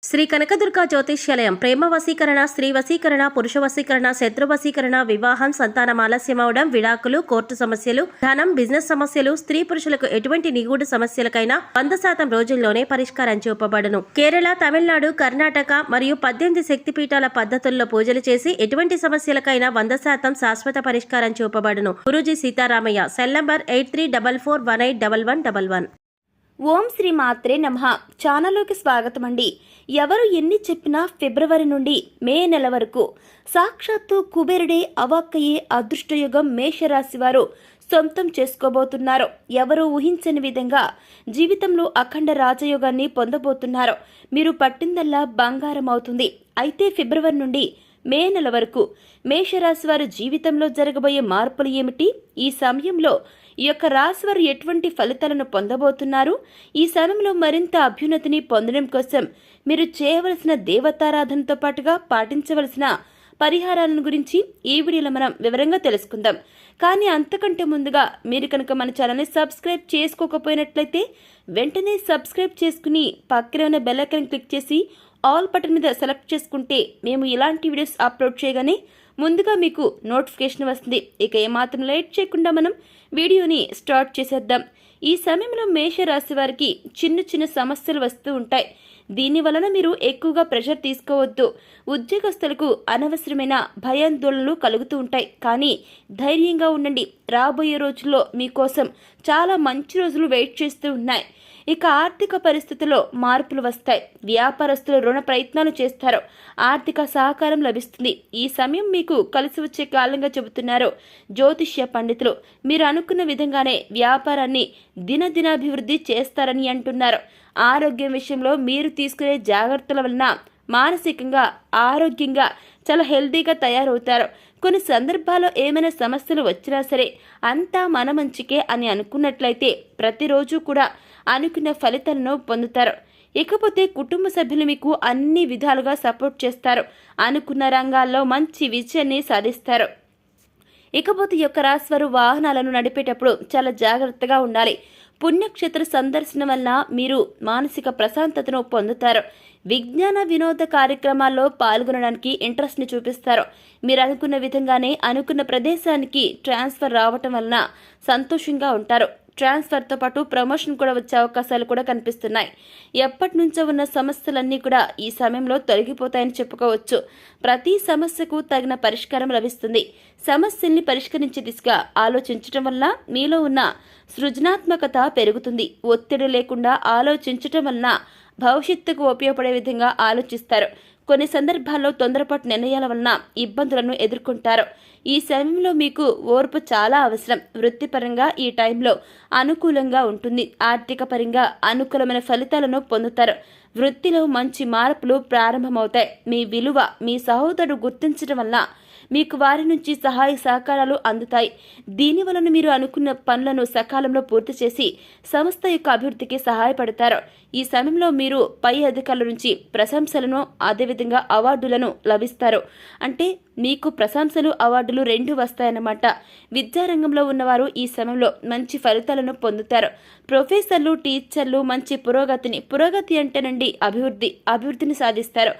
శ్రీ కనకదుర్గ జ్యోతిష్యాలయం ప్రేమ వశీకరణ, స్త్రీ వశీకరణ, పురుష వశీకరణ, శత్రు వశీకరణ, వివాహం, సంతానం ఆలస్యమవడం, విడాకులు, కోర్టు సమస్యలు, ధనం, బిజినెస్ సమస్యలు, స్త్రీ పురుషులకు ఎటువంటి నిగూఢ సమస్యలకైనా 100% రోజుల్లోనే పరిష్కారం చూపబడును. కేరళ, తమిళనాడు, కర్ణాటక మరియు 18 శక్తిపీఠాల పద్ధతుల్లో పూజలు చేసి ఎటువంటి సమస్యలకైనా 100% శాశ్వత పరిష్కారం చూపబడును. గురూజీ సీతారామయ్య. Cell number 8344181111. ఓం శ్రీ మాత్రే నమః. ఛానల్లోకి స్వాగతం అండి. ఎవరు ఎన్ని చెప్పినా ఫిబ్రవరి నుండి మే నెల వరకు సాక్షాత్తు కుబేరుడే అవాక్కయ్యే అదృష్టయుగం మేషరాశి వారు సొంతం చేసుకోబోతున్నారు. ఎవరు ఊహించని విధంగా జీవితంలో అఖండ రాజయోగాన్ని పొందబోతున్నారు. మీరు పట్టిందల్లా బంగారం అవుతుంది. అయితే ఫిబ్రవరి నుండి మే నెల వరకు మేషరాశి వారి జీవితంలో జరగబోయే మార్పులు ఏమిటి? ఈ సమయంలో ఈ యొక్క రాశి వారు ఎటువంటి ఫలితాలను పొందబోతున్నారు? ఈ సమయంలో మరింత అభ్యున్నతిని పొందడం కోసం మీరు చేయవలసిన దేవతారాధనతో పాటుగా పాటించవలసిన పరిహారాలను గురించి ఈ వీడియోలో మనం వివరంగా తెలుసుకుందాం. కానీ అంతకంటే ముందుగా మీరు కనుక మన ఛానల్ని సబ్స్క్రైబ్ చేసుకోకపోయినట్లయితే వెంటనే సబ్స్క్రైబ్ చేసుకుని పక్కనే ఉన్న బెల్ ఐకాన్ క్లిక్ చేసి ఆల్ బటన్ మీద సెలెక్ట్ చేసుకుంటే మేము ఇలాంటి వీడియోస్ అప్లోడ్ చేయగానే ముందుగా మీకు నోటిఫికేషన్ వస్తుంది. ఇక ఏమాత్రం లేట్ చేయకుండా మనం వీడియోని స్టార్ట్ చేసేద్దాం. ఈ సమయంలో మేషరాశి వారికి చిన్న చిన్న సమస్యలు వస్తూ ఉంటాయి. దీని వలన మీరు ఎక్కువగా ప్రెషర్ తీసుకోవద్దు. ఉద్యోగస్తులకు అనవసరమైన భయాందోళనలు కలుగుతూ ఉంటాయి. కానీ ధైర్యంగా ఉండండి. రాబోయే రోజుల్లో మీకోసం చాలా మంచి రోజులు వెయిట్ చేస్తూ ఉన్నాయి. ఇక ఆర్థిక పరిస్థితుల్లో మార్పులు వస్తాయి. వ్యాపారస్తులు రుణ ప్రయత్నాలు చేస్తారు. ఆర్థిక సహకారం లభిస్తుంది. ఈ సమయం మీకు కలిసి వచ్చే కాలంగా చెబుతున్నారు జ్యోతిష్య పండితులు. మీరు అనుకున్న విధంగానే వ్యాపారాన్ని దినదినాభివృద్ధి చేస్తారని అంటున్నారు. ఆరోగ్యం విషయంలో మీరు తీసుకునే జాగ్రత్తల వలన మానసికంగా ఆరోగ్యంగా చాలా హెల్తీగా తయారవుతారు. కొన్ని సందర్భాల్లో ఏమైనా సమస్యలు వచ్చినా సరే అంతా మన మంచికే అని అనుకున్నట్లయితే ప్రతిరోజు కూడా అనుకున్న ఫలితాలను పొందుతారు. ఇకపోతే కుటుంబ సభ్యులు మీకు అన్ని విధాలుగా సపోర్ట్ చేస్తారు. అనుకున్న రంగాల్లో మంచి విజయాన్ని సాధిస్తారు. ఇకపోతే ఈ యొక్క రాశి వారు వాహనాలను నడిపేటప్పుడు చాలా జాగ్రత్తగా ఉండాలి. పుణ్యక్షేత్ర సందర్శన వల్ల మీరు మానసిక ప్రశాంతతను పొందుతారు. విజ్ఞాన వినోద కార్యక్రమాల్లో పాల్గొనడానికి ఇంట్రెస్ట్ని చూపిస్తారు. మీరు అనుకున్న విధంగానే అనుకున్న ప్రదేశానికి ట్రాన్స్ఫర్ రావటం వలన సంతోషంగా ఉంటారు. ట్రాన్స్ఫర్తో పాటు ప్రమోషన్ కూడా వచ్చే అవకాశాలు కూడా కనిపిస్తున్నాయి. ఎప్పటి నుంచో ఉన్న సమస్యలన్నీ కూడా ఈ సమయంలో తొలగిపోతాయని చెప్పుకోవచ్చు. ప్రతి సమస్యకు తగిన పరిష్కారం లభిస్తుంది. సమస్యల్ని పరిష్కరించే దిశగా ఆలోచించటం వల్ల మీలో ఉన్న సృజనాత్మకత పెరుగుతుంది. ఒత్తిడి లేకుండా ఆలోచించటం వలన భవిష్యత్తుకు ఉపయోగపడే విధంగా ఆలోచిస్తారు. కొన్ని సందర్భాల్లో తొందరపాటు నిర్ణయాల వలన ఇబ్బందులను ఎదుర్కొంటారు. ఈ సమయంలో మీకు ఓర్పు చాలా అవసరం. వృత్తిపరంగా ఈ టైంలో అనుకూలంగా ఉంటుంది. ఆర్థిక పరంగా అనుకూలమైన ఫలితాలను పొందుతారు. వృత్తిలో మంచి మార్పులు ప్రారంభమవుతాయి. మీ విలువ మీ సహోదరుడు గుర్తించడం వల్ల మీకు వారి నుంచి సహాయ సహకారాలు అందుతాయి. దీని వలన మీరు అనుకున్న పనులను సకాలంలో పూర్తి చేసి సంస్థ యొక్క అభివృద్ధికి సహాయపడతారు. ఈ సమయంలో మీరు పై అధికారుల నుంచి ప్రశంసలను అదేవిధంగా అవార్డులను లభిస్తారు. అంటే మీకు ప్రశంసలు అవార్డులు రెండు వస్తాయన్నమాట. విద్యారంగంలో ఉన్నవారు ఈ సమయంలో మంచి ఫలితాలను పొందుతారు. ప్రొఫెసర్లు టీచర్లు మంచి పురోగతి అంటేనండి అభివృద్ధిని సాధిస్తారు.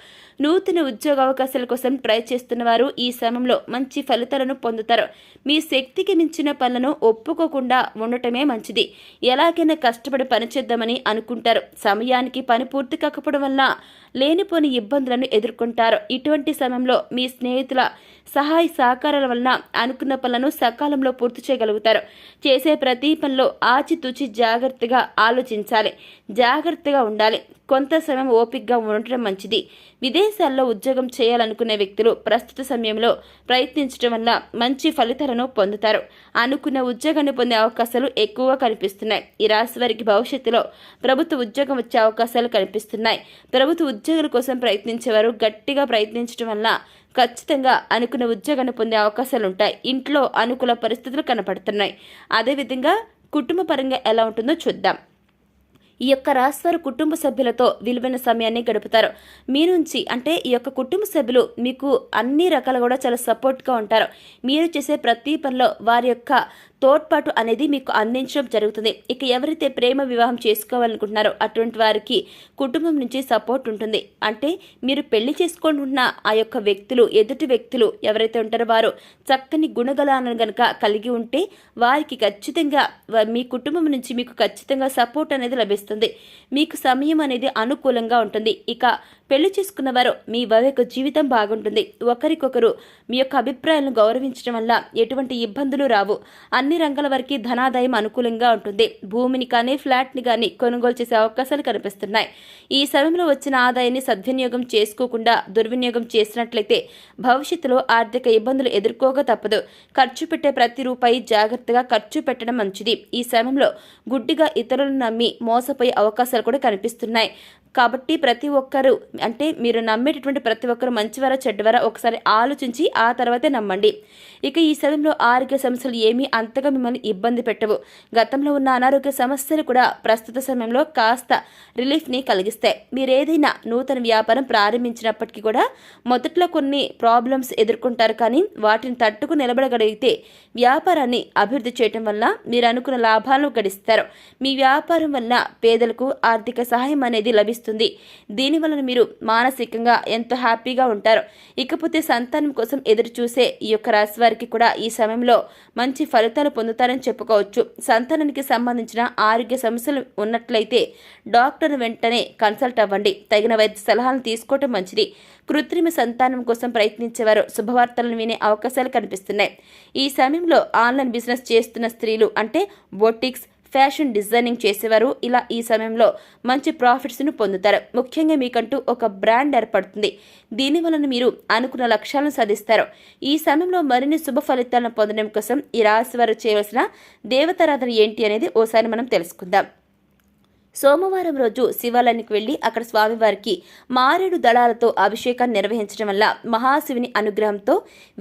నూతన ఉద్యోగ అవకాశాల కోసం ట్రై చేస్తున్న వారు ఈ సమయంలో మంచి ఫలితాలను పొందుతారు. మీ శక్తికి మించిన పనులను ఒప్పుకోకుండా ఉండటమే మంచిది. ఎలాగైనా కష్టపడి పనిచేద్దామని అనుకుంటారు. సమయానికి పని పూర్తి కాకపోవడం వల్ల లేనిపోని ఇబ్బందులను ఎదుర్కొంటారు. ఇటువంటి సమయంలో మీ స్నేహితుల సహాయ సహకారాల వలన అనుకున్న పనులను సకాలంలో పూర్తి చేయగలుగుతారు. చేసే ప్రతి పనిలో ఆచితూచి జాగ్రత్తగా ఆలోచించాలి. జాగ్రత్తగా ఉండాలి. కొంత సమయం ఓపికగా ఉండటం మంచిది. విదేశాల్లో ఉద్యోగం చేయాలనుకునే వ్యక్తులు ప్రస్తుత సమయంలో ప్రయత్నించడం వల్ల మంచి ఫలితాలను పొందుతారు. అనుకున్న ఉద్యోగాన్ని పొందే అవకాశాలు ఎక్కువగా కనిపిస్తున్నాయి. ఈ రాశి వారికి భవిష్యత్తులో ప్రభుత్వ ఉద్యోగం వచ్చే అవకాశాలు కనిపిస్తున్నాయి. ప్రభుత్వ ఉద్యోగుల కోసం ప్రయత్నించేవారు గట్టిగా ప్రయత్నించడం వల్ల ఖచ్చితంగా అనుకున్న ఉద్యోగాన్ని పొందే అవకాశాలు ఉంటాయి. ఇంట్లో అనుకూల పరిస్థితులు కనపడుతున్నాయి. అదేవిధంగా కుటుంబ పరంగా ఎలా ఉంటుందో చూద్దాం. ఈ యొక్క రాశి వారు కుటుంబ సభ్యులతో విలువైన సమయాన్ని గడుపుతారు. మీ నుంచి అంటే ఈ యొక్క కుటుంబ సభ్యులు మీకు అన్ని రకాలు కూడా చాలా సపోర్ట్గా ఉంటారు. మీరు చేసే ప్రతి పనిలో వారి యొక్క తోడ్పాటు అనేది మీకు అందించడం జరుగుతుంది. ఇక ఎవరైతే ప్రేమ వివాహం చేసుకోవాలనుకుంటున్నారో అటువంటి వారికి కుటుంబం నుంచి సపోర్ట్ ఉంటుంది. అంటే మీరు పెళ్లి చేసుకుంటున్న ఆ యొక్క వ్యక్తులు, ఎదుటి వ్యక్తులు ఎవరైతే ఉంటారో వారు చక్కని గుణగణాలను గనక కలిగి ఉంటే వారికి ఖచ్చితంగా మీ కుటుంబం నుంచి మీకు ఖచ్చితంగా సపోర్ట్ అనేది లభిస్తుంది. మీకు సమయం అనేది అనుకూలంగా ఉంటుంది. ఇక పెళ్లి చేసుకున్న వారు మీ వారి యొక్క జీవితం బాగుంటుంది. ఒకరికొకరు మీ యొక్క అభిప్రాయాలను గౌరవించడం వల్ల ఎటువంటి ఇబ్బందులు రావు. అన్ని రంగాల వారికి ధనాదాయం అనుకూలంగా ఉంటుంది. భూమిని కానీ ఫ్లాట్ని కానీ కొనుగోలు చేసే అవకాశాలు కనిపిస్తున్నాయి. ఈ సమయంలో వచ్చిన ఆదాయాన్ని సద్వినియోగం చేసుకోకుండా దుర్వినియోగం చేసినట్లయితే భవిష్యత్తులో ఆర్థిక ఇబ్బందులు ఎదుర్కోక తప్పదు. ఖర్చు పెట్టే ప్రతి రూపాయి జాగ్రత్తగా ఖర్చు పెట్టడం మంచిది. ఈ సమయంలో గుడ్డిగా ఇతరులను నమ్మి మోసపోయే అవకాశాలు కూడా కనిపిస్తున్నాయి. కాబట్టి ప్రతి ఒక్కరూ, అంటే మీరు నమ్మేటటువంటి ప్రతి ఒక్కరు మంచివారా చెడ్డవారా ఒకసారి ఆలోచించి ఆ తర్వాతే నమ్మండి. ఇక ఈ సమయంలో ఆరోగ్య సమస్యలు ఏమీ అంతగా మిమ్మల్ని ఇబ్బంది పెట్టవు. గతంలో ఉన్న అనారోగ్య సమస్యలు కూడా ప్రస్తుత సమయంలో కాస్త రిలీఫ్ని కలిగిస్తాయి. మీరు ఏదైనా నూతన వ్యాపారం ప్రారంభించినప్పటికీ కూడా మొదట్లో కొన్ని ప్రాబ్లమ్స్ ఎదుర్కొంటారు, కానీ వాటిని తట్టుకు నిలబడగలిగితే వ్యాపారాన్ని అభివృద్ధి చేయడం వల్ల మీరు అనుకున్న లాభాలను గడిస్తారు. మీ వ్యాపారం వల్ల పేదలకు ఆర్థిక సహాయం అనేది లభిస్తుంది. దీనివల్ల మీరు మానసికంగా ఎంతో హ్యాపీగా ఉంటారు. ఇకపోతే సంతానం కోసం ఎదురు చూసే ఈ యొక్క రాశి వారికి కూడా ఈ సమయంలో మంచి ఫలితాలు పొందుతారని చెప్పుకోవచ్చు. సంతానానికి సంబంధించిన ఆరోగ్య సమస్యలు ఉన్నట్లయితే డాక్టర్ వెంటనే కన్సల్ట్ అవ్వండి. తగిన వైద్య సలహాలను తీసుకోవటం మంచిది. కృత్రిమ సంతానం కోసం ప్రయత్నించేవారు శుభవార్తలను వినే అవకాశాలు కనిపిస్తున్నాయి. ఈ సమయంలో ఆన్లైన్ బిజినెస్ చేస్తున్న స్త్రీలు, అంటే బొటిక్స్, ఫ్యాషన్ డిజైనింగ్ చేసేవారు ఇలా ఈ సమయంలో మంచి ప్రాఫిట్స్ను పొందుతారు. ముఖ్యంగా మీకంటూ ఒక బ్రాండ్ ఏర్పడుతుంది. దీనివలన మీరు అనుకున్న లక్ష్యాలను సాధిస్తారు. ఈ సమయంలో మరిన్ని శుభ ఫలితాలను పొందడం కోసం ఈ రాశి వారు చేయవలసిన దేవతారాధన ఏంటి అనేది ఓసారి మనం తెలుసుకుందాం. సోమవారం రోజు శివాలయానికి వెళ్లి అక్కడ స్వామివారికి మారేడు దళాలతో అభిషేకాన్ని నిర్వహించడం వల్ల మహాశివుని అనుగ్రహంతో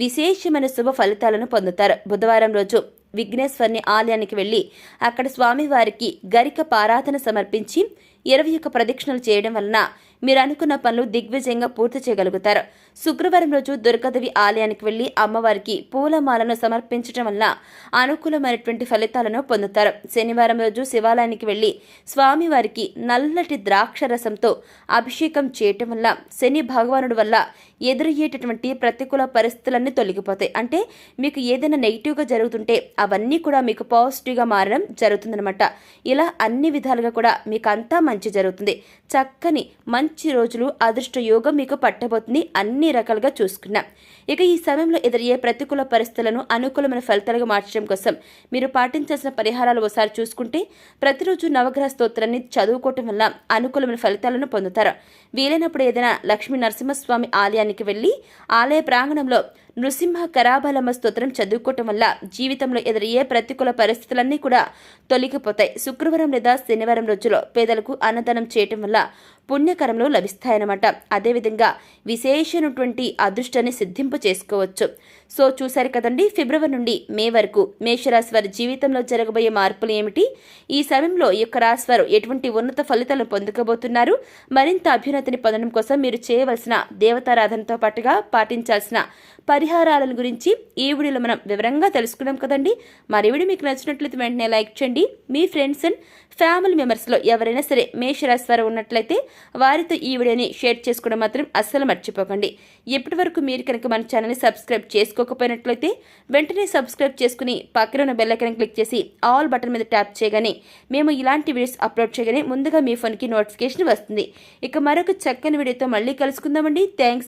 విశేషమైన శుభ ఫలితాలను పొందుతారు. బుధవారం రోజు విఘ్నేశ్వరుని ఆలయానికి వెళ్లి అక్కడ స్వామివారికి గరిక పారాధన సమర్పించి 21 ప్రదక్షిణలు చేయడం వలన మీరు అనుకున్న పనులు దిగ్విజయంగా పూర్తి చేయగలుగుతారు. శుక్రవారం రోజు దుర్గాదేవి ఆలయానికి వెళ్లి అమ్మవారికి పూలమాలను సమర్పించడం వల్ల అనుకూలమైనటువంటి ఫలితాలను పొందుతారు. శనివారం రోజు శివాలయానికి వెళ్లి స్వామివారికి నల్లటి ద్రాక్ష రసంతో అభిషేకం చేయటం వల్ల శని భగవానుడి వల్ల ఎదురయ్యేటటువంటి ప్రతికూల పరిస్థితులన్నీ తొలగిపోతాయి. అంటే మీకు ఏదైనా నెగిటివ్గా జరుగుతుంటే అవన్నీ కూడా మీకు పాజిటివ్గా మారడం జరుగుతుందనమాట. ఇలా అన్ని విధాలుగా కూడా మీకు అంతా మంచి జరుగుతుంది. చక్కని మంచి రోజులు, అదృష్ట యోగం మీకు పట్టబోతుంది. అన్ని రకాలుగా చూసుకున్నాం. ఇక ఈ సమయంలో ఎదురయ్యే ప్రతికూల పరిస్థితులను అనుకూలమైన ఫలితాలుగా మార్చడం కోసం మీరు పాటించాల్సిన పరిహారాలు ఒకసారి చూసుకుంటే, ప్రతిరోజు నవగ్రహ స్తోత్రాన్ని చదువుకోవటం వల్ల అనుకూలమైన ఫలితాలను పొందుతారు. వీలైనప్పుడు ఏదైనా లక్ష్మీ నరసింహస్వామి ఆలయానికి వెళ్లి ఆలయ ప్రాంగణంలో నృసింహ కరాబలమ్మ స్తోత్రం చదువుకోవటం వల్ల జీవితంలో ఎదురయ్యే ప్రతికూల పరిస్థితులన్నీ కూడా తొలగిపోతాయి. శుక్రవారం లేదా శనివారం రోజులో పేదలకు అన్నదానం చేయటం వల్ల పుణ్యకరంలో లభిస్తాయన్నమాట. అదేవిధంగా విశేషమైనటువంటి అదృష్టాన్ని సిద్ధింపు చేసుకోవచ్చు. సో చూశారు కదండి, ఫిబ్రవరి నుండి మే వరకు మేషరాశి వారి జీవితంలో జరగబోయే మార్పులు ఏమిటి, ఈ సమయంలో ఈ యొక్క రాశి వారు ఎటువంటి ఉన్నత ఫలితాలను పొందకబోతున్నారు, మరింత అభ్యున్నతిని పొందడం కోసం మీరు చేయవలసిన దేవతారాధనతో పాటుగా పాటించాల్సిన పరిహారాల గురించి ఈ వీడియోలో మనం వివరంగా తెలుసుకున్నాం కదండి. మరి వీడియో మీకు నచ్చినట్లయితే వెంటనే లైక్ చేయండి. మీ ఫ్రెండ్స్ అండ్ ఫ్యామిలీ మెంబర్స్లో ఎవరైనా సరే మేషరాశి వారు ఉన్నట్లయితే వారితో ఈ వీడియోని షేర్ చేసుకోవడం మాత్రం అస్సలు మర్చిపోకండి. ఇప్పటి వరకు మీరు కనుక మన ఛానల్ని సబ్స్క్రైబ్ చేసుకోకపోయినట్లయితే వెంటనే సబ్స్క్రైబ్ చేసుకుని పక్కన ఉన్న బెల్ ఐకాన్ క్లిక్ చేసి ఆల్ బటన్ మీద ట్యాప్ చేయగానే మేము ఇలాంటి వీడియోస్ అప్లోడ్ చేయగానే ముందుగా మీ ఫోన్కి నోటిఫికేషన్ వస్తుంది. ఇక మరొక చక్కని వీడియోతో మళ్ళీ కలుసుకుందామండి. థ్యాంక్స్.